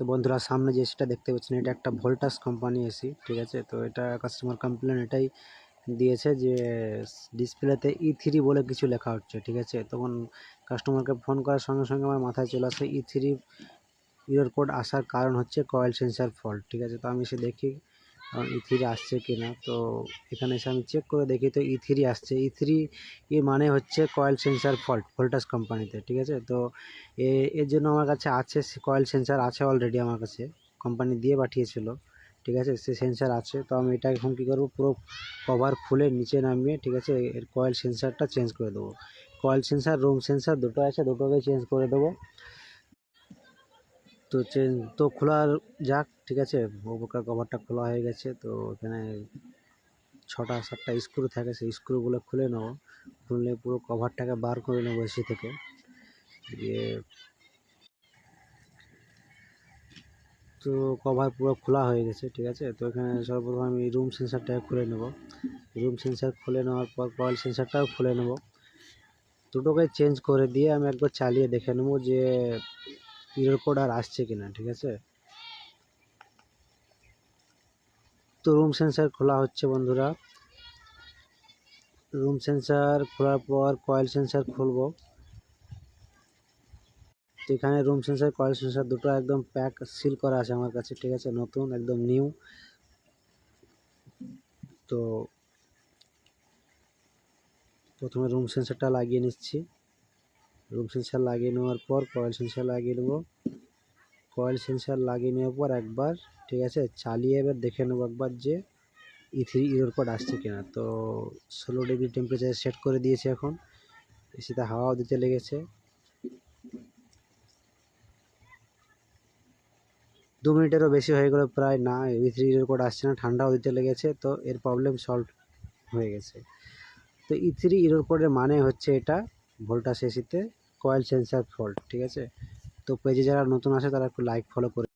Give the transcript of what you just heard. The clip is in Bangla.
তো বন্ধুরা সামনে যে এসিটা দেখতে পাচ্ছেন এটা একটা ভোল্টাস কোম্পানি এসি, ঠিক আছে। তো এটা কাস্টমার কমপ্লেন এটাই দিয়েছে যে ডিসপ্লেতে E3 বলে কিছু লেখা হচ্ছে, ঠিক আছে। তখন কাস্টমারকে ফোন করার সঙ্গে সঙ্গে আমার মাথায় চলে আসে E3 ইরর কোড আসার কারণ হচ্ছে কয়েল সেন্সার ফল্ট, ঠিক আছে। তো আমি এসে দেখি E3 আসছে কি না। তো এখানে এসে আমি চেক করে দেখি তো E3 আসছে। E3 এর মানে হচ্ছে কয়েল সেন্সার ফল্ট ভোল্টাস কোম্পানিতে, ঠিক আছে। তো এর জন্য আমার কাছে আছে, কয়েল সেন্সার আছে অলরেডি আমার কাছে, কোম্পানি দিয়ে পাঠিয়েছিল, ঠিক আছে। সে সেন্সার আছে। তো আমি এটা এখন কী করবো, পুরো কভার খুলে নিচে নামিয়ে, ঠিক আছে, এর কয়েল সেন্সারটা চেঞ্জ করে দেবো। কয়েল সেন্সার রুম সেন্সার দুটো আছে, দুটোকে চেঞ্জ করে দেবো। তো খোলা যাক, ঠিক আছে। ওপরকার কভারটা খোলা হয়ে গেছে। তো এখানে 6-7টা স্ক্রু থাকে, সেই স্ক্রুগুলো খুলে নেবো। খুললে পুরো কভারটাকে বার করে নেবো এসি থেকে। দিয়ে তো কভার পুরো খোলা হয়ে গেছে, ঠিক আছে। তো এখানে সর্বপ্রথম আমি রুম সেন্সারটাকে খুলে নেব। রুম সেন্সার খুলে নেওয়ার পর কয়েল সেন্সারটাও খুলে নেব। দুটোকে চেঞ্জ করে দিয়ে আমি একবার চালিয়ে দেখে নেবো যে ইরর কোড আর আসছে কিনা, ঠিক আছে। তো রুম সেন্সার খোলা হচ্ছে বন্ধুরা। রুম সেন্সার খোলার পর কয়েল সেন্সার খুলবো। তো এখানে রুম সেন্সার কয়েল সেন্সার দুটো একদম প্যাক সিল করা আছে আমার কাছে, ঠিক আছে, নতুন একদম নিউ। তো প্রথমে রুম সেন্সারটা লাগিয়ে নিচ্ছি। রুম সেন্সার লাগিয়ে নেওয়ার পর কয়েল সেন্সার লাগিয়ে নেবো। কয়েল সেন্সার লাগিয়ে নেওয়ার পর একবার, ঠিক আছে, চালিয়ে এবার দেখে নেবো একবার যে E3 ইরর কোড আসছে কিনা। তো 16 ডিগ্রি টেম্পারেচার সেট করে দিয়েছে। এখন এসিতে হাওয়াও দিতে লেগেছে। 2 মিনিটেরও বেশি হয়ে গেল প্রায়, না E3 ইরর কোড আসছে না, ঠান্ডাও দিতে লেগেছে। তো এর প্রবলেম সলভ হয়ে গেছে। তো E3 ইরর কোডের মানে হচ্ছে এটা ভোল্টাস এসিতে কয়েল সেন্সার ফল্ট, ঠিক আছে। তো পেজে যারা নতুন আসে তারা একটু লাইক ফলো করে